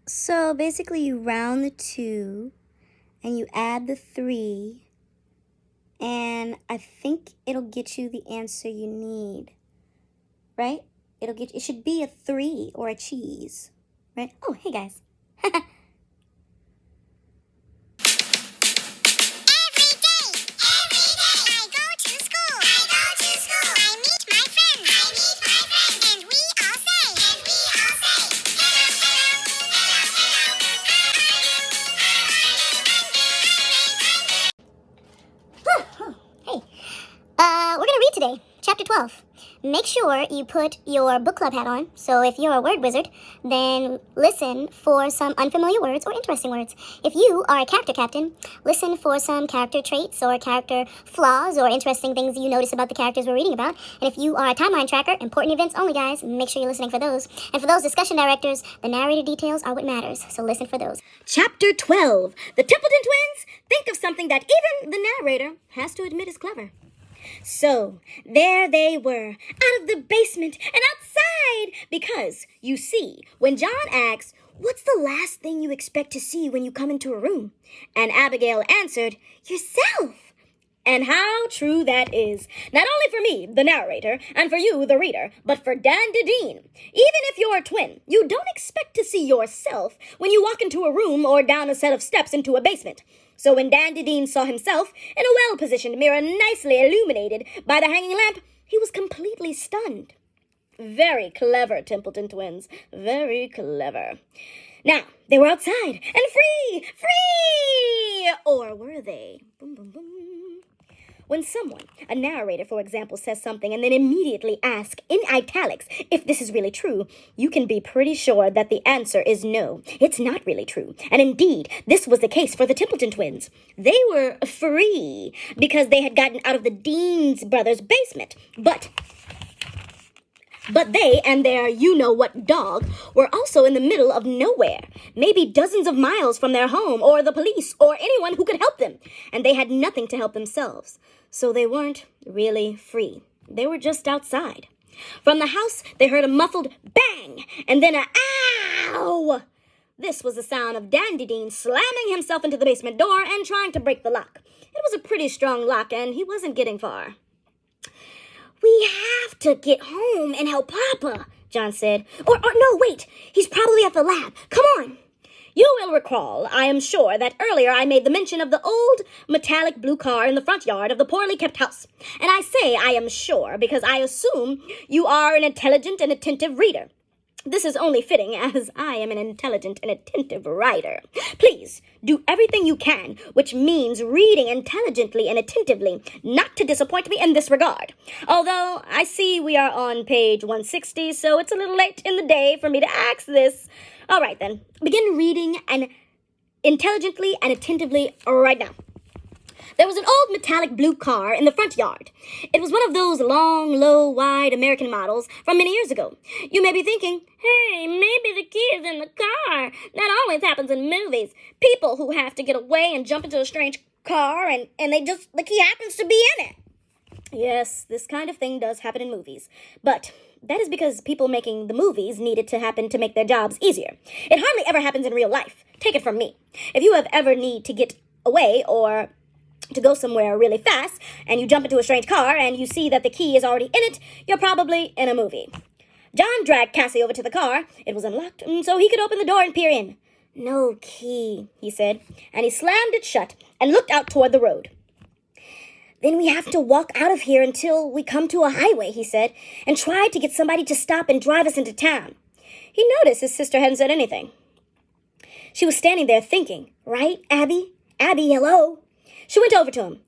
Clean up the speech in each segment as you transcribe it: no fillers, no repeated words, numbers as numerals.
So basically you round the 2 and you add the 3, and I think it'll get you the answer you need, right? It should be a 3 or a cheese, right? Oh, hey guys. We're going to read today, Chapter 12. Make sure you put your book club hat on, so if you're a word wizard, then listen for some unfamiliar words or interesting words. If you are a character captain, listen for some character traits or character flaws or interesting things you notice about the characters we're reading about. And if you are a timeline tracker, important events only, guys, make sure you're listening for those. And for those discussion directors, the narrator details are what matters, so listen for those. Chapter 12. The Templeton twins think of something that even the narrator has to admit is clever. So, there they were, out of the basement and outside, because, you see, when John asks, "What's the last thing you expect to see when you come into a room?" and Abigail answered, "Yourself." And how true that is, not only for me, the narrator, and for you, the reader, but for Dan Dedine. Even if you're a twin, you don't expect to see yourself when you walk into a room or down a set of steps into a basement. So when Dan Dedine saw himself in a well-positioned mirror nicely illuminated by the hanging lamp, he was completely stunned. Very clever, Templeton twins. Very clever. Now, they were outside and free! Free! Or were they? Boom, boom, boom. When someone, a narrator, for example, says something and then immediately asks in italics if this is really true, you can be pretty sure that the answer is no. It's not really true. And indeed, this was the case for the Templeton twins. They were free because they had gotten out of the Deans brothers' basement. But they and their you-know-what dog were also in the middle of nowhere, maybe dozens of miles from their home or the police or anyone who could help them. And they had nothing to help themselves. So they weren't really free. They were just outside. From the house, they heard a muffled bang and then a ow! This was the sound of Dan Dedine slamming himself into the basement door and trying to break the lock. It was a pretty strong lock, and he wasn't getting far. "We have to get home and help Papa," John said. Or no, wait, he's probably at the lab. Come on. You will recall, I am sure, that earlier I made the mention of the old metallic blue car in the front yard of the poorly kept house. And I say I am sure because I assume you are an intelligent and attentive reader. This is only fitting, as I am an intelligent and attentive writer. Please, do everything you can, which means reading intelligently and attentively, not to disappoint me in this regard. Although, I see we are on page 160, so it's a little late in the day for me to ask this. All right, then. Begin reading and intelligently and attentively right now. There was an old metallic blue car in the front yard. It was one of those long, low, wide American models from many years ago. You may be thinking, hey, maybe the key is in the car. That always happens in movies. People who have to get away and jump into a strange car and the key happens to be in it. Yes, this kind of thing does happen in movies. But that is because people making the movies need it to happen to make their jobs easier. It hardly ever happens in real life. Take it from me. If you have ever need to get away or to go somewhere really fast, and you jump into a strange car, and you see that the key is already in it, you're probably in a movie. John dragged Cassie over to the car. It was unlocked, so he could open the door and peer in. "No key," he said, and he slammed it shut and looked out toward the road. "Then we have to walk out of here until we come to a highway," he said, and tried to get somebody to stop and drive us into town. He noticed his sister hadn't said anything. She was standing there thinking, "Right, Abby? Abby, hello?" She went over to him.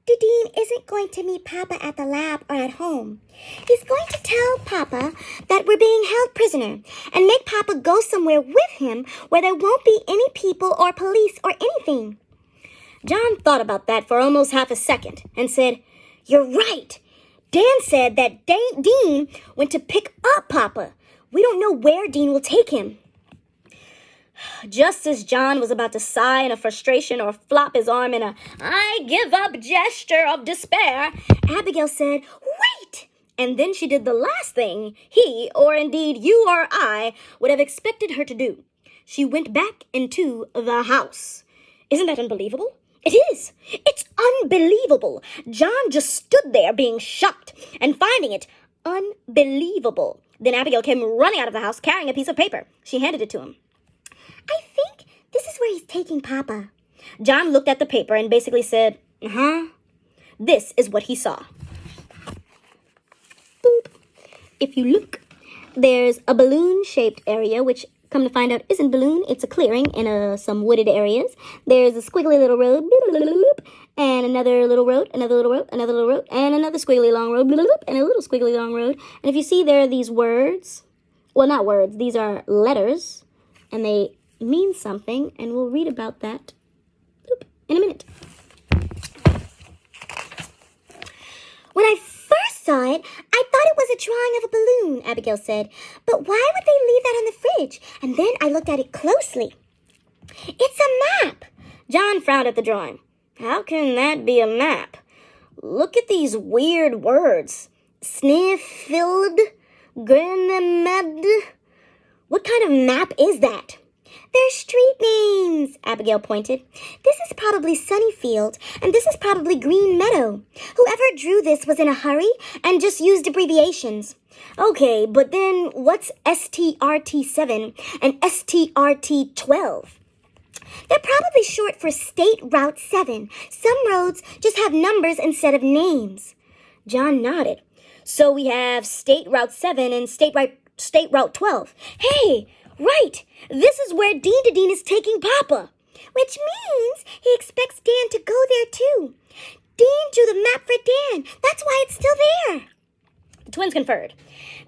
Dedine isn't going to meet Papa at the lab or at home. He's going to tell Papa that we're being held prisoner and make Papa go somewhere with him where there won't be any people or police or anything." John thought about that for almost half a second and said, "You're right. Dan said that Dean went to pick up Papa. We don't know where Dean will take him." Just as John was about to sigh in a frustration or flop his arm in a "I give up" gesture of despair, Abigail said, "Wait! And then she did the last thing he, or indeed you or I, would have expected her to do. She went back into the house. Isn't that unbelievable? It is. It's unbelievable. John just stood there being shocked and finding it unbelievable. Then Abigail came running out of the house carrying a piece of paper. She handed it to him. I think this is where he's taking Papa. John looked at the paper and basically said, uh-huh. This is what he saw. Boop. If you look, there's a balloon-shaped area, which, come to find out, isn't balloon. It's a clearing in some wooded areas. There's a squiggly little road, and another little road, another little road, another little road, and another squiggly long road, and a little squiggly long road. And if you see there are these words, well, not words, these are letters, and they mean something, and we'll read about that in a minute. When I first saw it, I thought it was a drawing of a balloon, Abigail said. But why would they leave that on the fridge? And then I looked at it closely. It's a map. John frowned at the drawing. How can that be a map? Look at these weird words. Sniffled, Grenamad. What kind of map is that? They're street names, Abigail pointed. This is probably Sunnyfield, and this is probably Green Meadow. Whoever drew this was in a hurry and just used abbreviations. Okay, but then what's STRT7 and STRT12? They're probably short for State Route 7. Some roads just have numbers instead of names. John nodded. So we have State Route 7 and State Route 12. Hey! Right! This is where Dean Dedine is taking Papa. Which means he expects Dan to go there too. Dean drew the map for Dan. That's why it's still there. The twins conferred.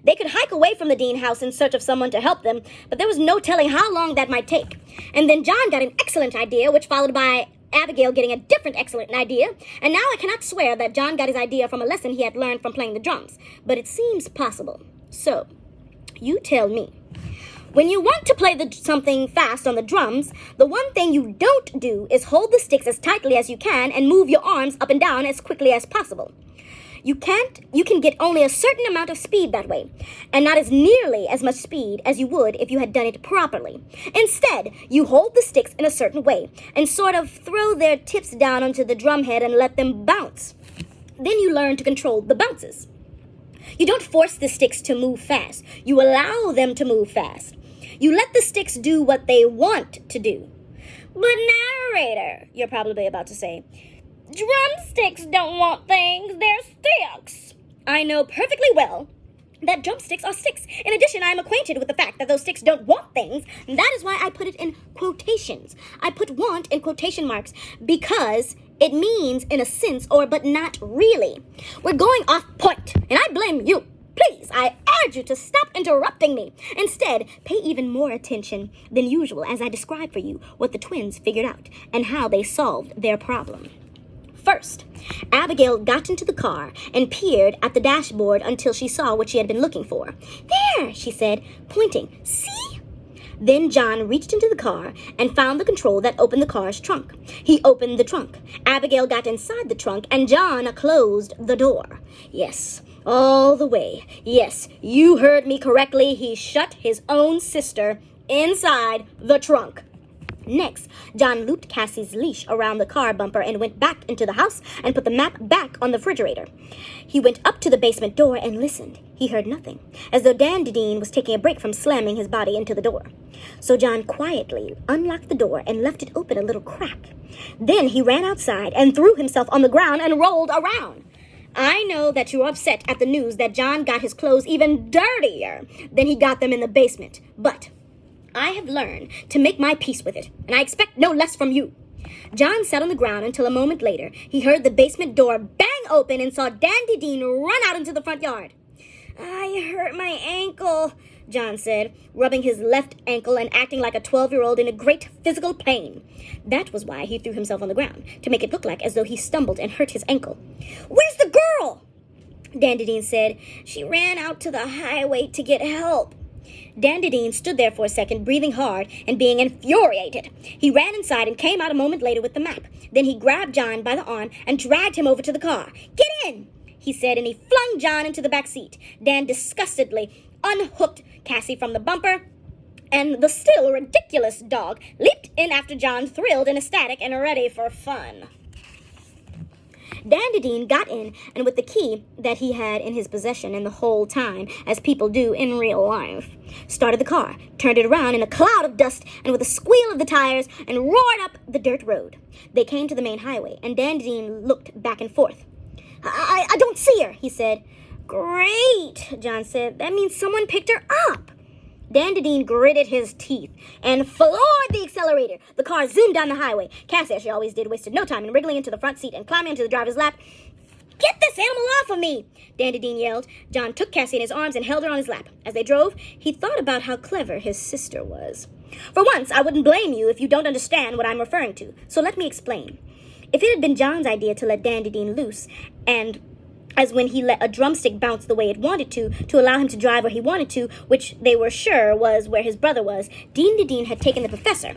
They could hike away from the Dean house in search of someone to help them, but there was no telling how long that might take. And then John got an excellent idea, which followed by Abigail getting a different excellent idea. And now I cannot swear that John got his idea from a lesson he had learned from playing the drums, but it seems possible. So, you tell me. When you want to play something fast on the drums, the one thing you don't do is hold the sticks as tightly as you can and move your arms up and down as quickly as possible. You can get only a certain amount of speed that way, and not as nearly as much speed as you would if you had done it properly. Instead, you hold the sticks in a certain way and sort of throw their tips down onto the drum head and let them bounce. Then you learn to control the bounces. You don't force the sticks to move fast. You allow them to move fast. You let the sticks do what they want to do. But narrator, you're probably about to say, drumsticks don't want things, they're sticks. I know perfectly well that drumsticks are sticks. In addition, I am acquainted with the fact that those sticks don't want things. And that is why I put it in quotations. I put want in quotation marks because it means in a sense or but not really. We're going off point, and I blame you. Please, I urge you to stop interrupting me. Instead, pay even more attention than usual as I describe for you what the twins figured out and how they solved their problem. First, Abigail got into the car and peered at the dashboard until she saw what she had been looking for. There, she said, pointing. See? Then John reached into the car and found the control that opened the car's trunk. He opened the trunk. Abigail got inside the trunk and John closed the door. Yes, all the way. Yes, you heard me correctly. He shut his own sister inside the trunk. Next, John looped Cassie's leash around the car bumper and went back into the house and put the map back on the refrigerator. He went up to the basement door and listened. He heard nothing, as though Dan Dedine was taking a break from slamming his body into the door. So John quietly unlocked the door and left it open a little crack. Then he ran outside and threw himself on the ground and rolled around. I know that you're upset at the news that John got his clothes even dirtier than he got them in the basement, but I have learned to make my peace with it, and I expect no less from you. John sat on the ground until a moment later he heard the basement door bang open and saw Dan Dedine run out into the front yard. I hurt my ankle, John said, rubbing his left ankle and acting like a 12-year-old in a great physical pain. That was why he threw himself on the ground, to make it look like as though he stumbled and hurt his ankle. Where's the girl? Dan Dedine said. She ran out to the highway to get help. Dan Dedine stood there for a second, breathing hard and being infuriated. He ran inside and came out a moment later with the map. Then he grabbed John by the arm and dragged him over to the car. Get in! he said, and he flung John into the back seat. Dan disgustedly unhooked Cassie from the bumper, and the still ridiculous dog leaped in after John, thrilled and ecstatic and ready for fun. Dandelion got in, and with the key that he had in his possession in the whole time, as people do in real life, started the car, turned it around in a cloud of dust, and with a squeal of the tires, and roared up the dirt road. They came to the main highway, and Dandelion looked back and forth. I don't see her, he said. Great, John said. That means someone picked her up. Dandelion gritted his teeth and floored the accelerator. The car zoomed down the highway. Cassie, as she always did, wasted no time in wriggling into the front seat and climbing into the driver's lap. Get this animal off of me, Dandelion yelled. John took Cassie in his arms and held her on his lap. As they drove, he thought about how clever his sister was. For once, I wouldn't blame you if you don't understand what I'm referring to, so let me explain. If it had been John's idea to let Dandelion loose, and as when he let a drumstick bounce the way it wanted to allow him to drive where he wanted to, which they were sure was where his brother was, Dean had taken the professor.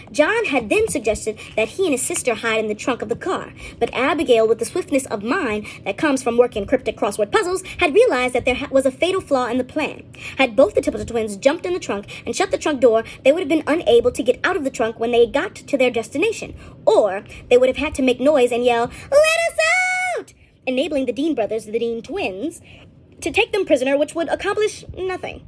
John had then suggested that he and his sister hide in the trunk of the car, but Abigail, with the swiftness of mind that comes from working cryptic crossword puzzles, had realized that there was a fatal flaw in the plan. Had both the Templeton twins jumped in the trunk and shut the trunk door, they would have been unable to get out of the trunk when they got to their destination, or they would have had to make noise and yell, "Let us out!" enabling the Dean brothers, the Dean twins, to take them prisoner, which would accomplish nothing.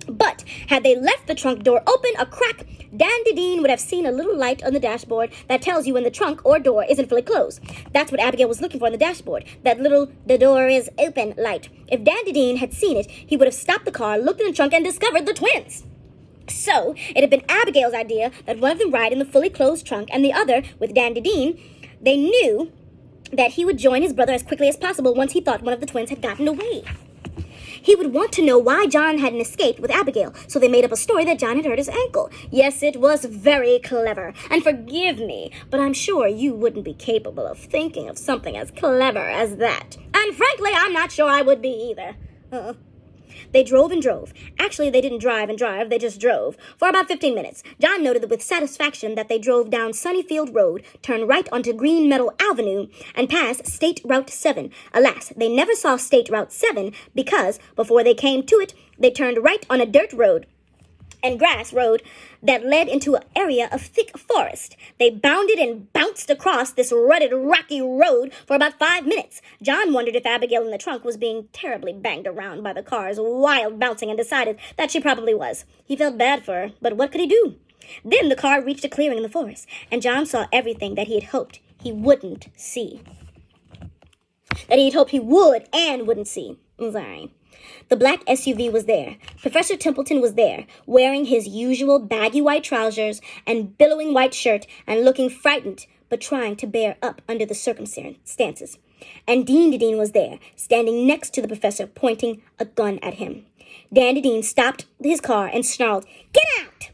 But had they left the trunk door open a crack, Dandelion would have seen a little light on the dashboard that tells you when the trunk or door isn't fully closed. That's what Abigail was looking for on the dashboard, that little "the door is open" light. If Dandelion had seen it, he would have stopped the car, looked in the trunk, and discovered the twins. So it had been Abigail's idea that one of them ride in the fully closed trunk, and the other, with Dandelion, they knew that he would join his brother as quickly as possible once he thought one of the twins had gotten away. He would want to know why John hadn't escaped with Abigail, so they made up a story that John had hurt his ankle. Yes, it was very clever, and forgive me, but I'm sure you wouldn't be capable of thinking of something as clever as that. And frankly, I'm not sure I would be either. They drove and drove. Actually, they didn't drive and drive, they just drove. For about 15 minutes. John noted with satisfaction that they drove down Sunnyfield Road, turned right onto Green Meadow Avenue, and passed State Route 7. Alas, they never saw State Route 7 because, before they came to it, they turned right on a dirt road and grass road that led into an area of thick forest. They bounded and bounced across this rutted, rocky road for about 5 minutes. John wondered if Abigail in the trunk was being terribly banged around by the car's wild bouncing and decided that she probably was. He felt bad for her, but what could he do? Then the car reached a clearing in the forest, and John saw everything that he had hoped he wouldn't see. That he had hoped he would and wouldn't see. I'm sorry. The black SUV was there. Professor Templeton was there, wearing his usual baggy white trousers and billowing white shirt and looking frightened, but trying to bear up under the circumstances. And Dean was there, standing next to the professor, pointing a gun at him. Dean stopped his car and snarled, "Get out!"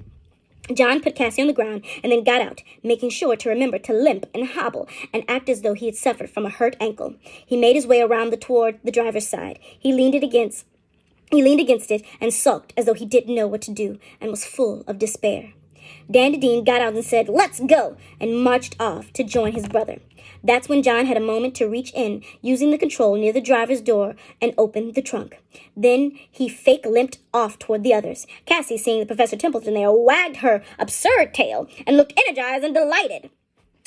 John put Cassie on the ground and then got out, making sure to remember to limp and hobble and act as though he had suffered from a hurt ankle. He made his way around toward the driver's side. He leaned against it and sulked as though he didn't know what to do and was full of despair. Dean got out and said, "Let's go," and marched off to join his brother. That's when John had a moment to reach in, using the control near the driver's door, and open the trunk. Then he fake limped off toward the others. Cassie, seeing the Professor Templeton there, wagged her absurd tail and looked energized and delighted.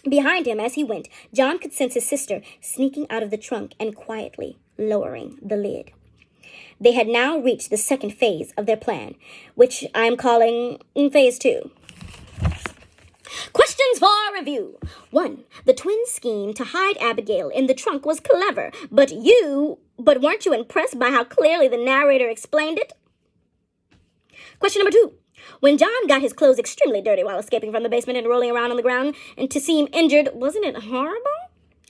Behind him, as he went, John could sense his sister sneaking out of the trunk and quietly lowering the lid. They had now reached the second phase of their plan, which I am calling Phase 2. Questions for review. 1. The twins' scheme to hide Abigail in the trunk was clever, but weren't you impressed by how clearly the narrator explained it? Question number 2. When John got his clothes extremely dirty while escaping from the basement and rolling around on the ground and to seem injured, wasn't it horrible?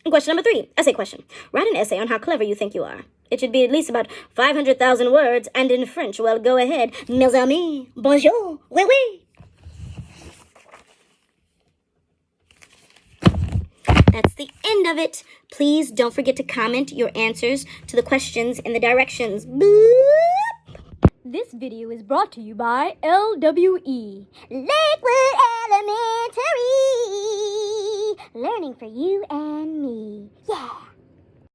And question number 3. Essay question. Write an essay on how clever you think you are. It should be at least about 500,000 words, and in French. Well, go ahead. Mes amis, bonjour, oui, oui. That's the end of it. Please don't forget to comment your answers to the questions in the directions. Boop. This video is brought to you by LWE. Lakewood Elementary. Learning for you and me. Yeah.